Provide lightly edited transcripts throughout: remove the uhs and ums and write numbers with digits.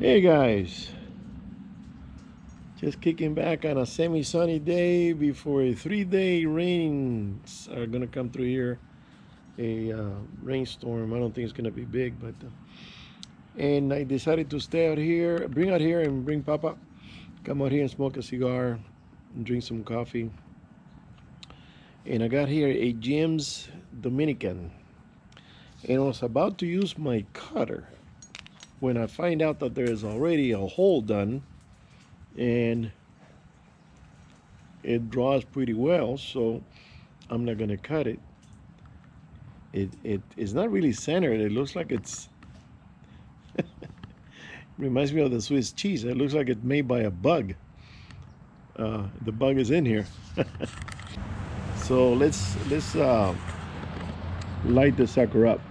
Hey guys, just kicking back on a semi-sunny day before a 3-day rains are gonna come through here. A rainstorm. I don't think it's gonna be big, but and I decided to stay out here, bring out here, and bring Papa. Come out here and smoke a cigar, and drink some coffee. And I got here a Jim's Dominican, and I was about to use my cutter when I find out that there is already a hole done, and it draws pretty well, so I'm not gonna cut it. It is not really centered. It looks like it's reminds me of the Swiss cheese. It looks like it's made by a bug. The bug is in here. So let's light the sucker up.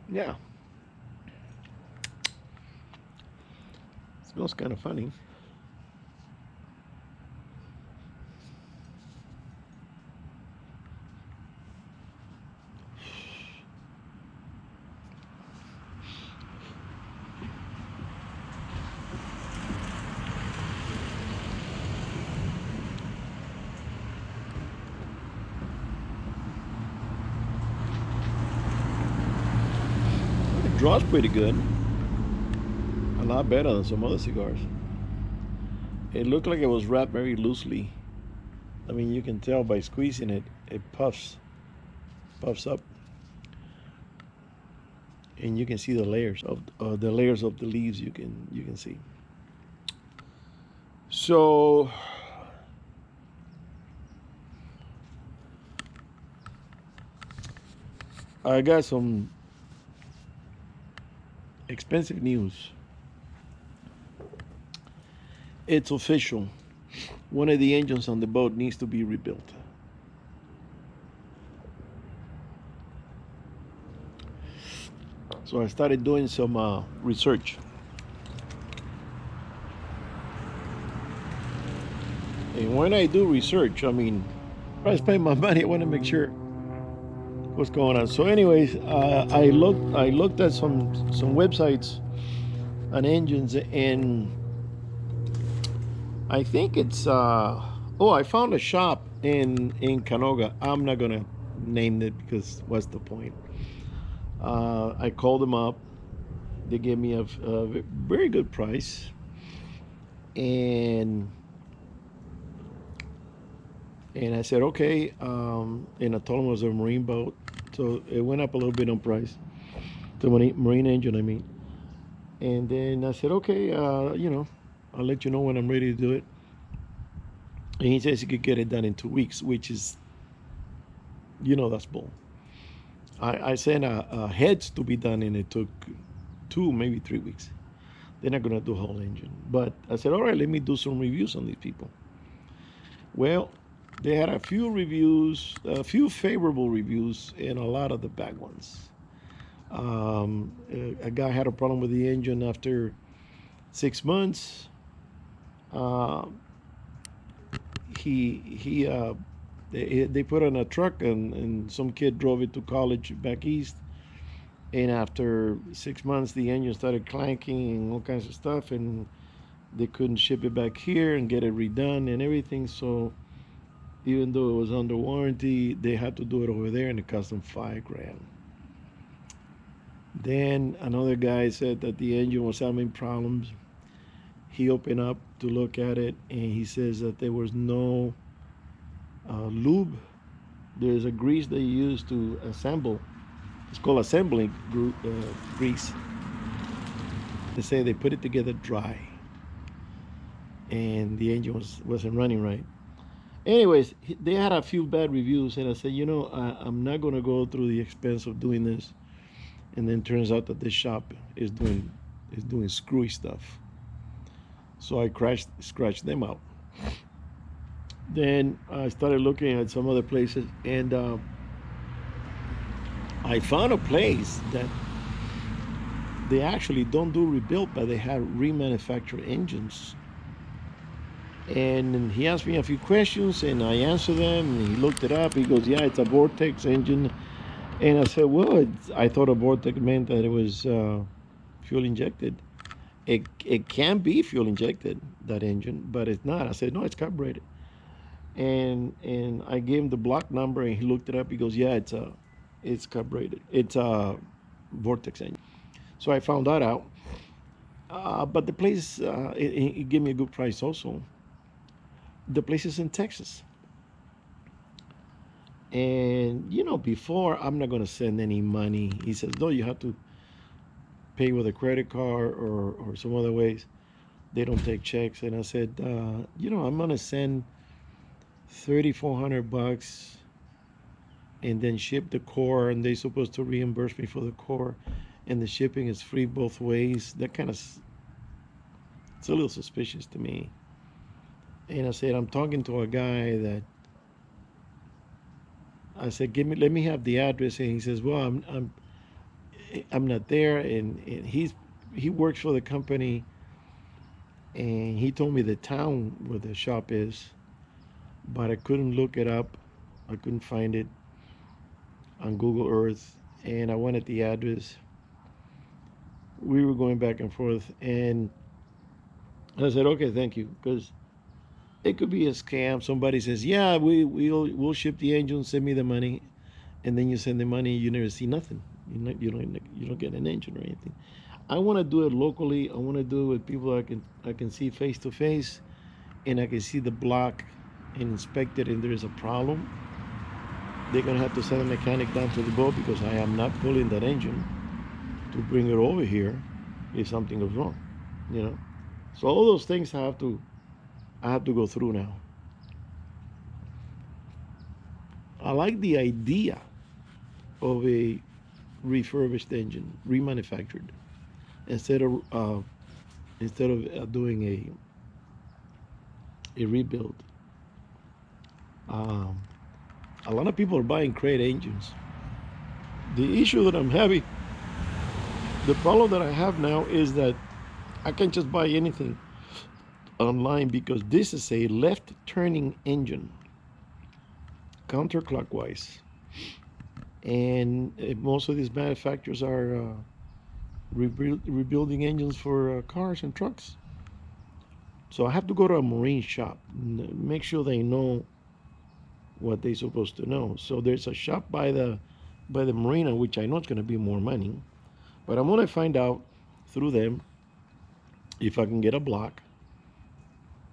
Yeah, smells kind of funny. It draws pretty good. A lot better than some other cigars. It looked like it was wrapped very loosely. I mean, you can tell by squeezing it, it puffs up, and you can see the layers of the leaves. You can see. So I got some expensive news. It's official. One of the engines on the boat needs to be rebuilt. So I started doing some research. And when I do research, I mean, if I spend my money, I want to make sure what's going on. So, anyways, I looked at some websites on engines, and I think it's I found a shop in Canoga. I'm not gonna name it because what's the point? I called them up. They gave me a very good price, and I said okay. And I told them it was a marine boat, so it went up a little bit on price. The marine engine, I mean. And then I said okay, I'll let you know when I'm ready to do it. And he says he could get it done in 2 weeks, which is, that's bull. I sent a heads to be done, and it took 2, maybe 3 weeks. They're not gonna do a whole engine, but I said, all right, let me do some reviews on these people. Well, they had a few reviews, a few favorable reviews, and a lot of the bad ones. A guy had a problem with the engine after 6 months. They put it on a truck, and some kid drove it to college back east, and after 6 months the engine started clanking and all kinds of stuff, and they couldn't ship it back here and get it redone and everything. So even though it was under warranty, they had to do it over there, and it cost them $5,000. Then another guy said that the engine was having problems. He opened up to look at it, and he says that there was no lube. There's a grease they use to assemble. It's called assembling grease. They say they put it together dry, and the engine wasn't running right. Anyways, they had a few bad reviews, and I said, I'm not going to go through the expense of doing this, and then turns out that this shop is doing screwy stuff. So I scratched them out. Then I started looking at some other places, and I found a place that they actually don't do rebuild, but they have remanufactured engines. And he asked me a few questions, and I answered them. And he looked it up. He goes, "Yeah, it's a Vortex engine." And I said, "Well, I thought a Vortex meant that it was fuel injected. It can be fuel injected, that engine, but it's not." I said, "No, it's carbureted." And I gave him the block number, and he looked it up. He goes, "Yeah, it's carbureted. It's a Vortex engine." So I found that out. But the place, it gave me a good price also. The place is in Texas. And, before, I'm not going to send any money. He says, no, you have to pay with a credit card or some other ways. They don't take checks. And I said, I'm going to send $3,400 and then ship the core. And they're supposed to reimburse me for the core. And the shipping is free both ways. That kind of, it's a little suspicious to me. And I said, I'm talking to a guy that I said, let me have the address. And he says, well, I'm not there. And he works for the company. And he told me the town where the shop is, but I couldn't look it up. I couldn't find it on Google Earth. And I wanted the address. We were going back and forth. And I said, okay, thank you. Because it could be a scam. Somebody says, yeah, we'll ship the engine, send me the money. And then you send the money, you never see nothing. You don't get an engine or anything. I want to do it locally. I want to do it with people I can see face to face, and I can see the block and inspect it. And there is a problem, they're gonna have to send a mechanic down to the boat because I am not pulling that engine to bring it over here if something goes wrong. You know, so all those things I have to go through now. I like the idea of a refurbished engine, remanufactured, instead of doing a rebuild. Um, a lot of people are buying crate engines. The issue that I'm having, the problem that I have now is that I can't just buy anything online because this is a left turning engine, counterclockwise. And most of these manufacturers are rebuilding engines for cars and trucks. So I have to go to a marine shop, make sure they know what they're supposed to know. So there's a shop by the marina, which I know it's going to be more money, but I'm going to find out through them if I can get a block,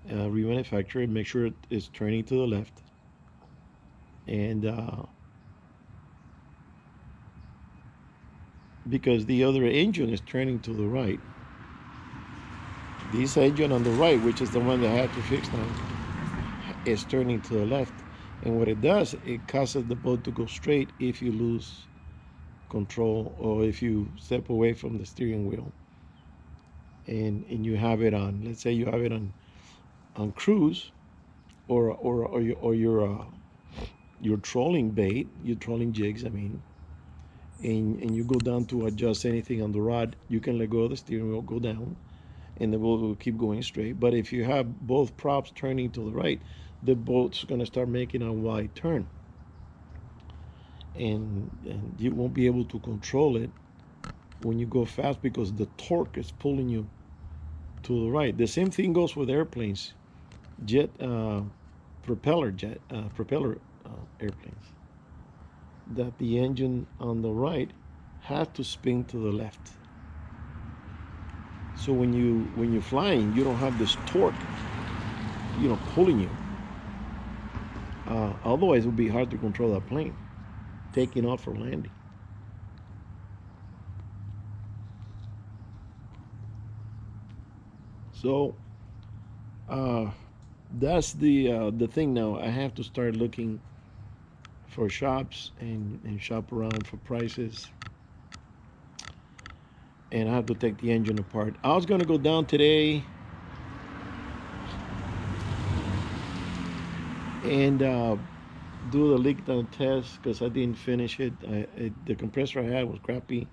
remanufacture it, make sure it's turning to the left, and because the other engine is turning to the right. This engine on the right, which is the one that I had to fix now, is turning to the left. And what it does, it causes the boat to go straight if you lose control or if you step away from the steering wheel. And you have it on, let's say you have it on cruise, or you're trolling bait, you're trolling jigs, I mean, and you go down to adjust anything on the rod, you can let go of the steering wheel, go down, and the boat will keep going straight. But if you have both props turning to the right, the boat's going to start making a wide turn, and you won't be able to control it when you go fast because the torque is pulling you to the right. The same thing goes with airplanes, jet propeller airplanes. That the engine on the right has to spin to the left. So when you're flying, you don't have this torque, pulling you. Otherwise, it would be hard to control that plane, taking off or landing. So that's the thing now. I have to start looking for shops and shop around for prices. And I have to take the engine apart. I was gonna go down today and do the leak down test because I didn't finish it. The compressor I had was crappy,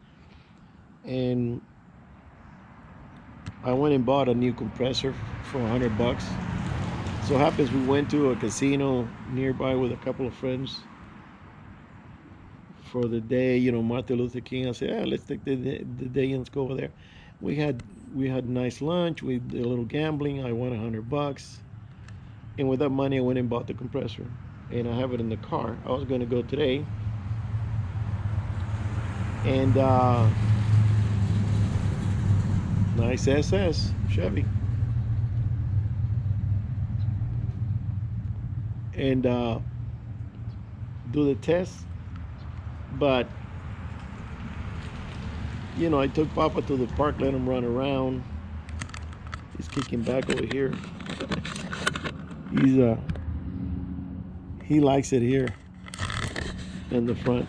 and I went and bought a new compressor for $100. So happens we went to a casino nearby with a couple of friends for the day. Martin Luther King. I said, let's take the day and let's go over there. We had we had a nice lunch. We did a little gambling. I won $100, and with that money, I went and bought the compressor, and I have it in the car. I was going to go today, and nice SS Chevy, and do the test. But I took Papa to the park, let him run around. He's kicking back over here. He's he likes it here in the front.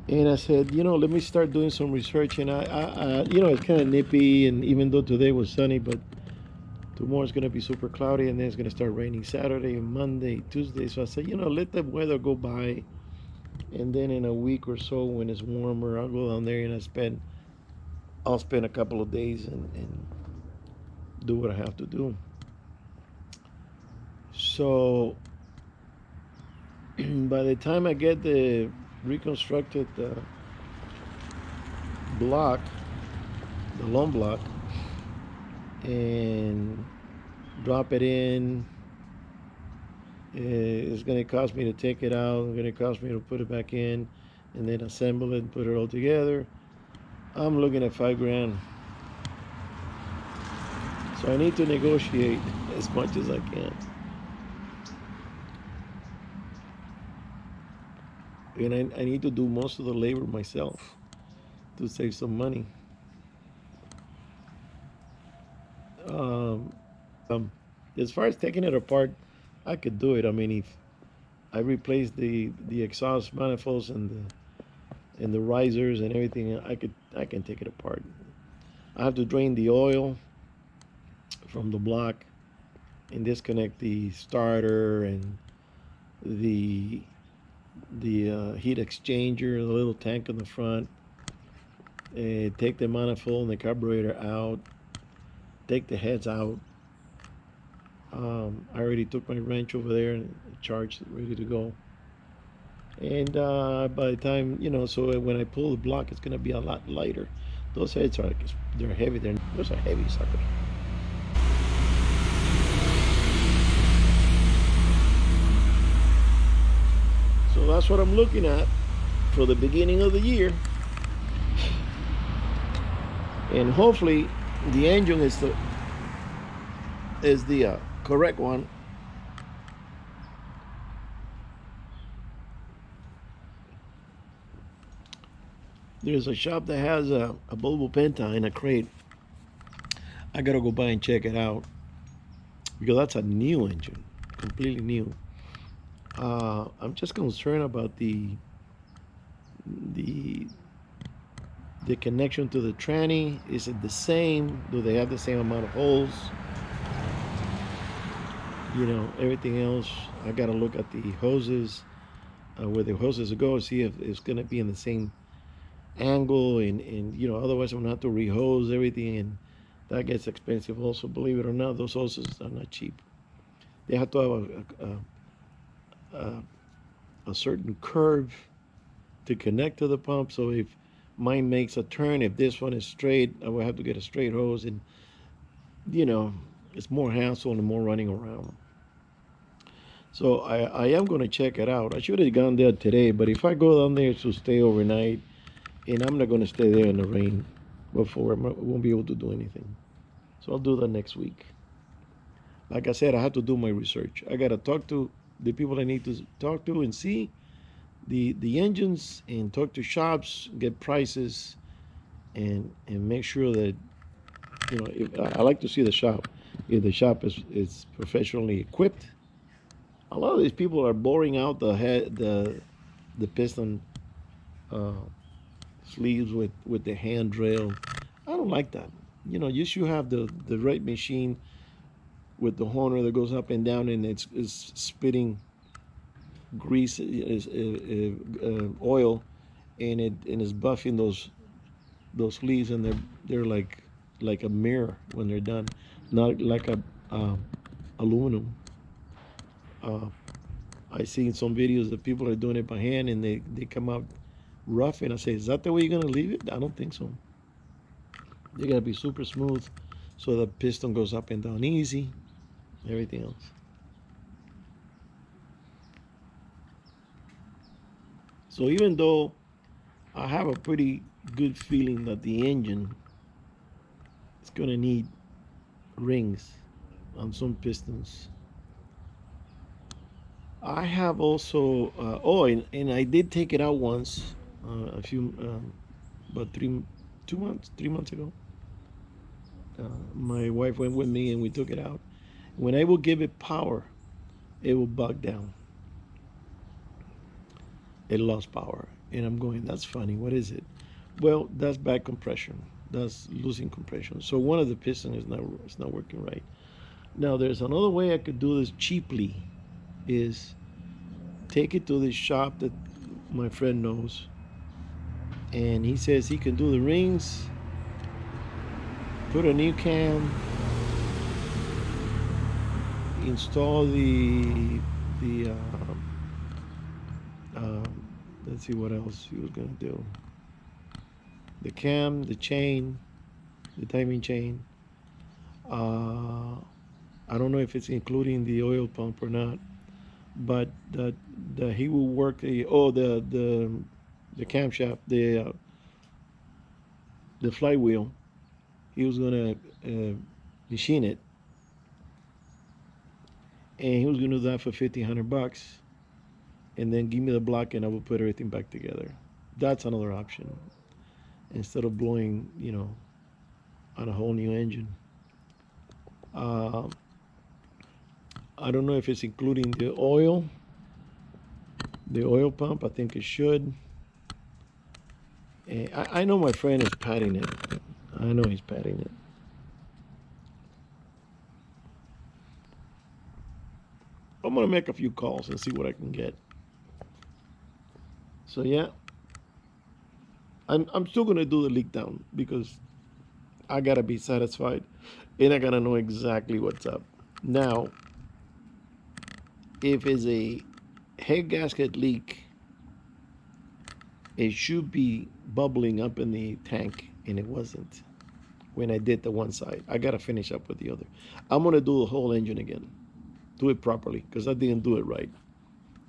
And I said, let me start doing some research. And it's kind of nippy. And even though today was sunny, but tomorrow's going to be super cloudy, and then it's going to start raining Saturday, Monday, Tuesday. So I said, let the weather go by, and then in a week or so, when it's warmer, I'll go down there and I'll spend a couple of days and do what I have to do. So by the time I get the reconstructed block, the loan block, and drop it in, it's going to cost me to take it out. It's going to cost me to put it back in, and then assemble it and put it all together. I'm looking at $5,000. So I need to negotiate as much as I can. And I need to do most of the labor myself to save some money. As far as taking it apart, I could do it. I mean, if I replace the exhaust manifolds and the risers and everything, I can take it apart. I have to drain the oil from the block and disconnect the starter and the heat exchanger, the little tank in the front. Take the manifold and the carburetor out. Take the heads out. I already took my wrench over there and charged, ready to go. And by the time, so when I pull the block, it's going to be a lot lighter. Those heads they're heavy. Those are heavy suckers. So that's what I'm looking at for the beginning of the year. And hopefully the engine is the correct one. There's a shop that has a Volvo Penta in a crate. I gotta go by and check it out because that's a new engine, completely new. I'm just concerned about the connection to the tranny. Is it the same? Do they have the same amount of holes? Everything else. I gotta look at the hoses, where the hoses go, see if it's gonna be in the same angle, and otherwise I'm gonna have to rehose everything, and that gets expensive also. Believe it or not, those hoses are not cheap. They have to have a certain curve to connect to the pump. So if mine makes a turn, if this one is straight, I will have to get a straight hose, and it's more hassle and more running around. So I am going to check it out. I should have gone there today, but if I go down there to stay overnight, and I'm not going to stay there in the rain before, I won't be able to do anything. So I'll do that next week. Like I said, I have to do my research. I got to talk to the people I need to talk to and see the engines, and talk to shops, get prices, and make sure that if, I like to see the shop. If the shop is professionally equipped. A lot of these people are boring out the piston uh, sleeves with the hand drill. I don't like that. You should have the right machine with the horn that goes up and down, and it's spitting grease, oil, and it's buffing those fleas, and they're like a mirror when they're done, not like a aluminum. Uh, I seen some videos that people are doing it by hand, and they come out rough, and I say, is that the way you're gonna leave it? I don't think so. They gotta be super smooth, so the piston goes up and down easy. Everything else. So even though I have a pretty good feeling that the engine is gonna need rings on some pistons, I have also and I did take it out once, a few about 3 months ago. My wife went with me and we took it out. When I will give it power, it will bug down. It lost power, and I'm going, that's funny. What is it? Well, that's bad compression. That's losing compression. So one of the pistons is not working right. Now there's another way I could do this cheaply, is take it to this shop that my friend knows, and he says he can do the rings, put a new cam, install the let's see what else he was gonna do. The cam, the chain, the timing chain. I don't know if it's including the oil pump or not, but the he will work the camshaft, the flywheel. He was gonna machine it, and he was gonna do that for $1,500, and then give me the block, and I will put everything back together. That's another option instead of blowing, on a whole new engine. Uh, I don't know if it's including the oil pump. I think it should. And I know my friend is padding it. I know he's padding it. I'm gonna make a few calls and see what I can get. So yeah, I'm still gonna do the leak down because I gotta be satisfied, and I gotta know exactly what's up. Now, if it's a head gasket leak, it should be bubbling up in the tank, and it wasn't when I did the one side. I gotta finish up with the other. I'm gonna do the whole engine again, do it properly, because I didn't do it right.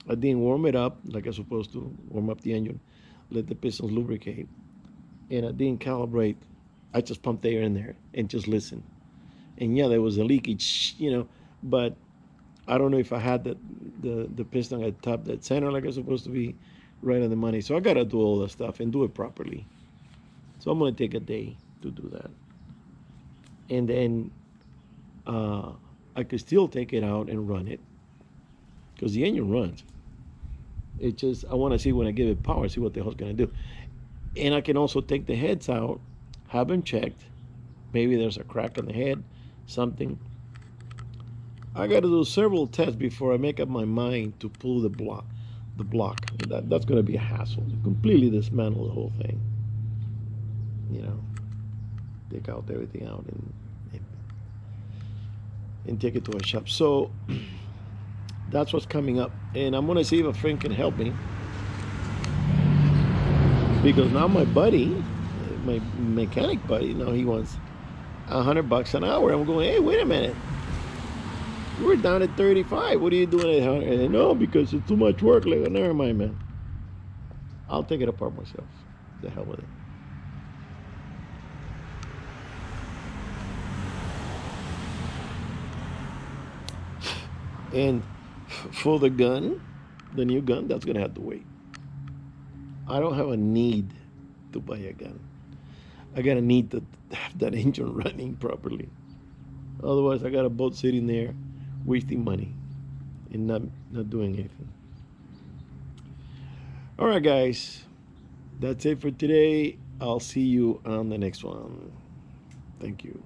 I didn't warm it up like I was supposed to, warm up the engine, let the pistons lubricate, and I didn't calibrate. I just pumped air in there and just listened. And yeah, there was a leakage, but I don't know if I had the piston at top, that center, like it's supposed to be, right on the money. So I gotta do all that stuff and do it properly. So I'm gonna take a day to do that, and then I could still take it out and run it because the engine runs. It just, I want to see when I give it power, see what the hell's gonna do. And I can also take the heads out, have them checked. Maybe there's a crack in the head, something. I got to do several tests before I make up my mind to pull the block. That's going to be a hassle. Completely dismantle the whole thing. Take out everything out and take it to a shop. So that's what's coming up, and I'm going to see if a friend can help me, because now my buddy, my mechanic buddy, now he wants $100 an hour. I'm going, hey, wait a minute. We're down at 35. What are you doing at 100? No, because it's too much work. Like, never mind, man. I'll take it apart myself. The hell with it. And for the gun, the new gun, that's gonna have to wait. I don't have a need to buy a gun. I got a need to have that engine running properly. Otherwise, I got a boat sitting there wasting money and not doing anything. All right, guys, that's it for today. I'll see you on the next one. Thank you.